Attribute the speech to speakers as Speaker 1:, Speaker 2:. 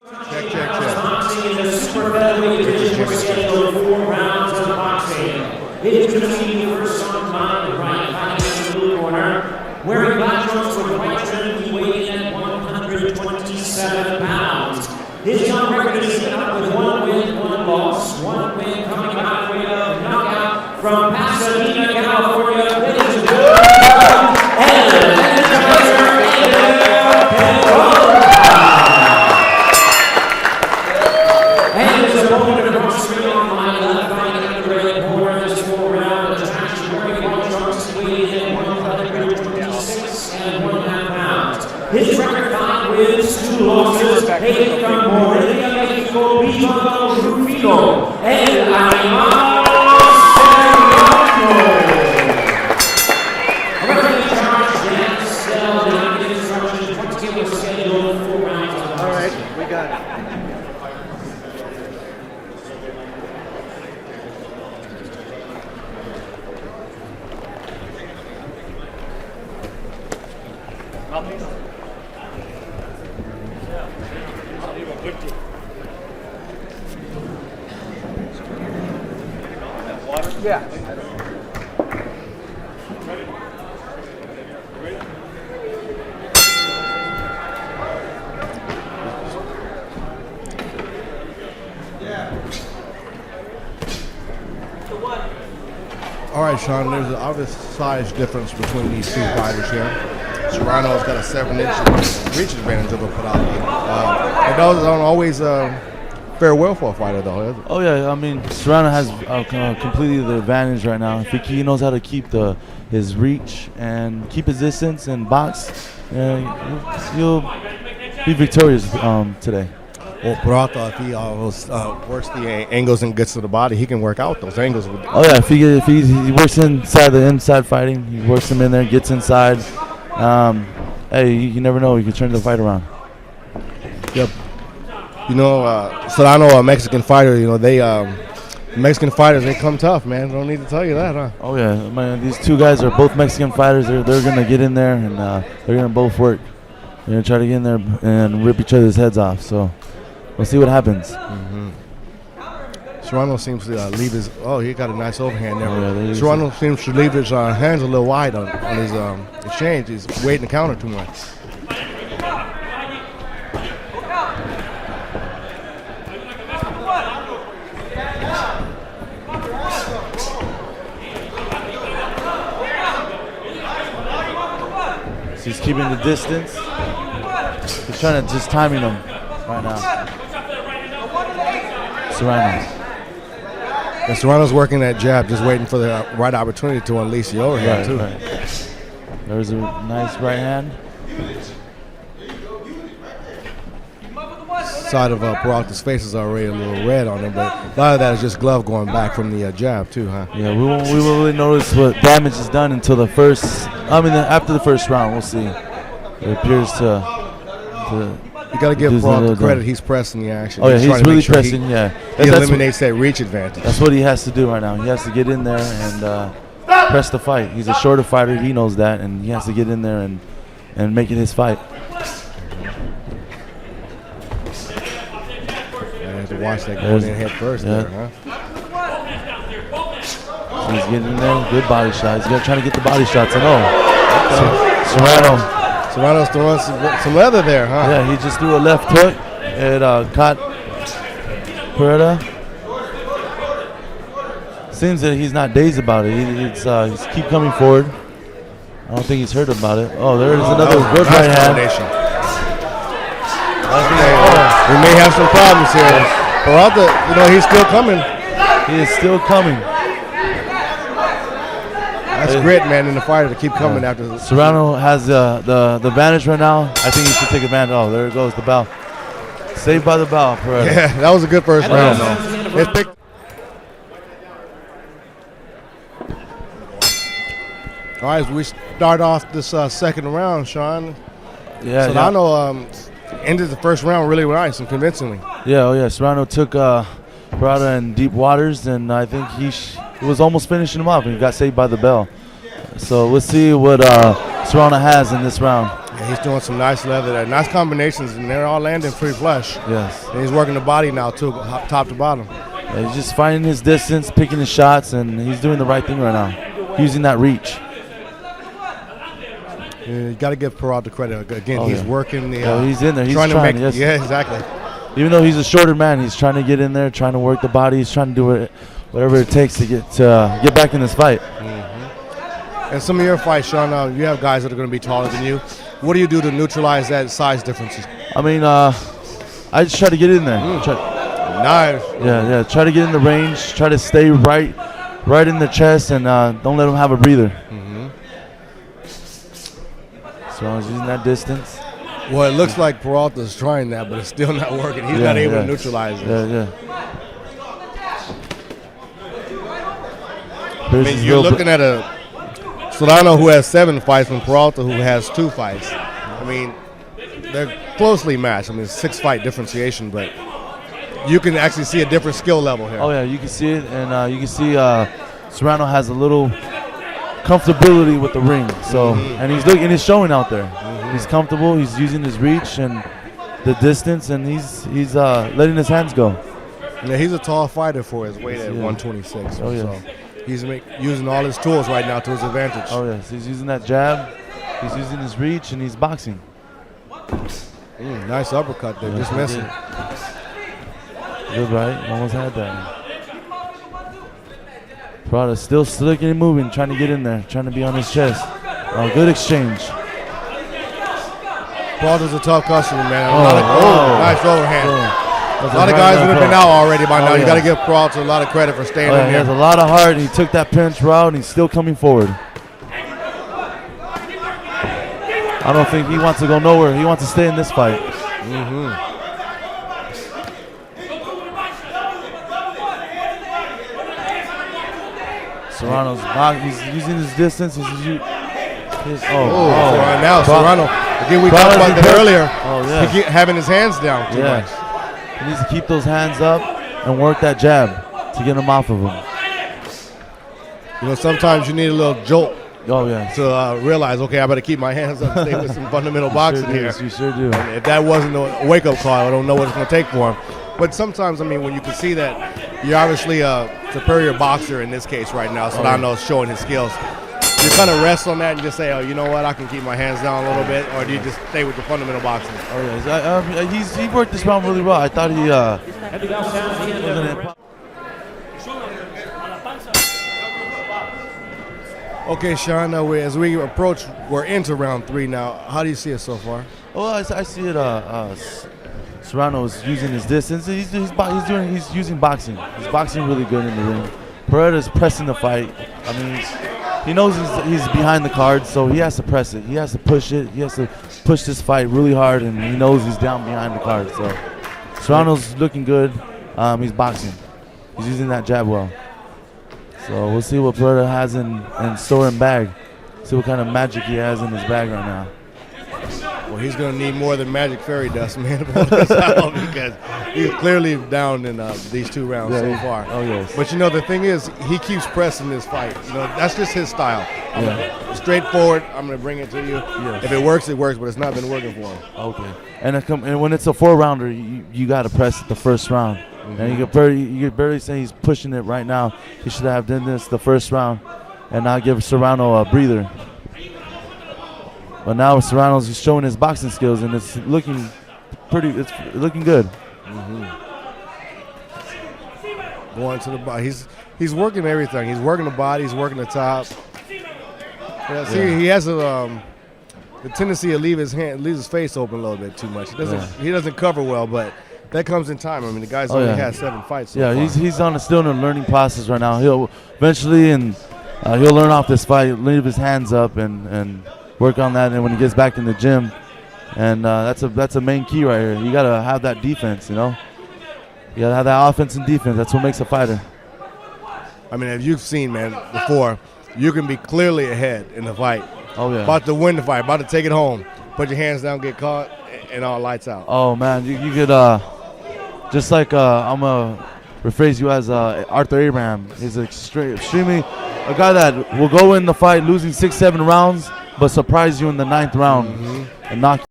Speaker 1: Check. Boxing in the super featherweight division was scheduled 4 rounds of boxing. Introducing the first on my right, fighting in the blue corner, wearing black trunks with white trim, he weighed in at 127 pounds. His young record is set up with 1 win, 1 loss, 1 win coming by way of knockout from Pasadena, California. Ladies and gentlemen, Eder Peralta. And his opponent across the ring on my left, fighting in the red corner, this 4-round attack, wearing white trunks, weighed in 126 and 1/2 pounds. His record 5 wins, 2 losses, taken from Morelia, Mexico, Rufino Serrano. A referee charged against the instructions. Once again, was scheduled 4 rounds.
Speaker 2: All right, we got it. Yeah.
Speaker 3: All right, Sean, there's an obvious size difference between these two fighters here. Serrano's got a 7-inch reach advantage over Peralta. And those don't always fare well for a fighter, though.
Speaker 4: Oh, yeah. I mean, Serrano has completely the advantage right now. I think he knows how to keep his reach and keep his distance and box. He'll be victorious today.
Speaker 3: Well, Peralta, if he works the angles and gets to the body, he can work out those angles.
Speaker 4: Oh, yeah. If he works inside the inside fighting, he works them in there, gets inside. Hey, you never know. You can turn the fight around.
Speaker 3: Yep. You know, Serrano, a Mexican fighter, you know, Mexican fighters, they come tough, man. Don't need to tell you that, huh?
Speaker 4: Oh, yeah. Man, these two guys are both Mexican fighters. They're going to get in there, and they're going to both work. They're going to try to get in there and rip each other's heads off. So we'll see what happens.
Speaker 3: Mm-hmm. Serrano seems to leave his... Oh, he got a nice overhand there.
Speaker 4: Oh, yeah,
Speaker 3: Serrano seems to leave his hands a little wide on his exchange. He's waiting to counter too much.
Speaker 4: He's keeping the distance. He's trying to just timing him right now. Serrano.
Speaker 3: And Serrano's working that jab, just waiting for the right opportunity to unleash the overhand, too.
Speaker 4: Right. There's a nice right hand.
Speaker 3: Side of Peralta's face is already a little red on him, but a lot of that is just glove going back from the jab, too, huh?
Speaker 4: Yeah, we won't really notice what damage is done until after the first round. We'll see. It appears to
Speaker 3: you got to give Peralta credit. He's pressing the action.
Speaker 4: Oh, yeah, he's really pressing,
Speaker 3: he eliminates that reach advantage.
Speaker 4: That's what he has to do right now. He has to get in there and press the fight. He's a shorter fighter. He knows that, and he has to get in there and make it his fight.
Speaker 3: To watch that going in head first there, huh?
Speaker 4: So he's getting in there. Good body shot. He's trying to get the body shots. I know.
Speaker 3: Serrano's throwing some leather there, huh?
Speaker 4: Yeah, he just threw a left hook. It caught Peralta. Seems that he's not dazed about it. He's keep coming forward. I don't think he's heard about it. Oh, there is another good right hand.
Speaker 3: We may have some problems here. Peralta, you know, he's still coming.
Speaker 4: He is still coming.
Speaker 3: That's grit, man, in the fighter to keep coming after.
Speaker 4: Serrano has the advantage right now. I think he should take advantage. Oh, there it goes, the bow. Saved by the bow, Peralta.
Speaker 3: Yeah, that was a good first round, though. All right, as we start off this second round, Sean.
Speaker 4: Yeah,
Speaker 3: Serrano ended the first round really nice and convincingly.
Speaker 4: Yeah, Serrano took Peralta in deep waters, and I think he was almost finishing him off, and he got saved by the bell. So we'll see what Serrano has in this round.
Speaker 3: Yeah, He's doing some nice leather there. Nice combinations, and they're all landing pretty flush.
Speaker 4: Yes.
Speaker 3: And he's working the body now, too, top to bottom.
Speaker 4: Yeah, he's just finding his distance, picking his shots, and he's doing the right thing right now, using that reach.
Speaker 3: Yeah, you got to give Peralta credit. Again, he's working.
Speaker 4: He's in there. He's trying
Speaker 3: to make.
Speaker 4: yes.
Speaker 3: Yeah, exactly.
Speaker 4: Even though he's a shorter man, he's trying to get in there, trying to work the body. He's trying to do it, whatever it takes to get back in this fight.
Speaker 3: And some of your fights, Sean, you have guys that are going to be taller than you. What do you do to neutralize that size differences?
Speaker 4: I mean, I just try to get in there.
Speaker 3: Nice.
Speaker 4: Yeah. Try to get in the range. Try to stay right in the chest, and don't let him have a breather. So I was using that distance.
Speaker 3: Well, it looks like Peralta's trying that, but it's still not working. He's not able to neutralize it.
Speaker 4: Yeah.
Speaker 3: I mean, you're looking at a Serrano who has 7 fights and Peralta who has 2 fights. I mean, they're closely matched. I mean, it's 6-fight differentiation, but you can actually see a different skill level here.
Speaker 4: Oh yeah, you can see it, and you can see Serrano has a little comfortability with the ring. So, and he's showing out there. He's comfortable. He's using his reach and the distance, and he's letting his hands go.
Speaker 3: Yeah, he's a tall fighter for his weight at 126.
Speaker 4: Oh yeah.
Speaker 3: So he's using all his tools right now to his advantage.
Speaker 4: Oh yes, he's using that jab. He's using his reach, and he's boxing.
Speaker 3: Nice uppercut there, just missing.
Speaker 4: Good right, almost had that. Prada still slicking and moving, trying to get in there, trying to be on his chest. Good exchange.
Speaker 3: Peralta's a tough customer, man. Nice overhand. A lot of guys would have been out already by now. You got to give Peralta a lot of credit for staying in there.
Speaker 4: He has a lot of heart. He took that pinch route, and he's still coming forward. I don't think he wants to go nowhere. He wants to stay in this fight. Serrano's he's using his distance. Now
Speaker 3: Serrano. Again, we talked about that earlier.
Speaker 4: Oh
Speaker 3: He having his hands down too much.
Speaker 4: He needs to keep those hands up and work that jab to get him off of him.
Speaker 3: You know, sometimes you need a little jolt.
Speaker 4: To
Speaker 3: realize, okay, I better keep my hands up and stay with some fundamental boxing here.
Speaker 4: You sure do.
Speaker 3: And if that wasn't a wake-up call, I don't know what it's going to take for him. But sometimes, I mean, when you can see that you're obviously a superior boxer in this case right now, Serrano's showing his skills, you kind of rest on that and just say, oh, you know what, I can keep my hands down a little bit, or do you just stay with the fundamental boxing?
Speaker 4: He worked this round really well. I thought he
Speaker 3: Okay, Sean, as we approach, we're into round 3 now. How do you see it so far?
Speaker 4: Well, I see it. Serrano is using his distance. He's using boxing. He's boxing really good in the ring. Peralta's pressing the fight. I mean, he knows he's behind the card, so he has to press it. He has to push it. He has to push this fight really hard, and he knows he's down behind the card. So Serrano's looking good. He's boxing. He's using that jab well. So we'll see what Peralta has in store and bag. See what kind of magic he has in his bag right now.
Speaker 3: Well, he's going to need more than magic fairy dust, man, to pull this out, because he's clearly down in these 2 rounds so far.
Speaker 4: Oh, yes.
Speaker 3: But, you know, the thing is, he keeps pressing this fight. You know, that's just his style. Straightforward, I'm going to bring it to you.
Speaker 4: Yes.
Speaker 3: If it works, it works, but it's not been working for him.
Speaker 4: Okay. And when it's a 4-rounder, you got to press it the first round. And you can barely say he's pushing it right now. He should have done this the first round and not give Serrano a breather. But now Serrano's showing his boxing skills, and it's looking looking good.
Speaker 3: Going to the body. He's working everything. He's working the body. He's working the top. He has the tendency to leave his face open a little bit too much. He doesn't cover well, but that comes in time. I mean, the guy's only had 7 fights so far.
Speaker 4: He's still in a learning process right now. He'll eventually, and he'll learn off this fight, leave his hands up, and work on that. And when he gets back in the gym, and that's a main key right here. You gotta have that defense, you know. You gotta have that offense and defense. That's what makes a fighter.
Speaker 3: I mean, as you've seen, man, before, you can be clearly ahead in the fight.
Speaker 4: Oh yeah.
Speaker 3: About to win the fight, about to take it home. Put your hands down, get caught, and all lights out.
Speaker 4: Oh man, you could just like I'm gonna rephrase you as Arthur Abraham. He's extremely a guy that will go in the fight losing 6-7 rounds, but surprise you in the 9th round knock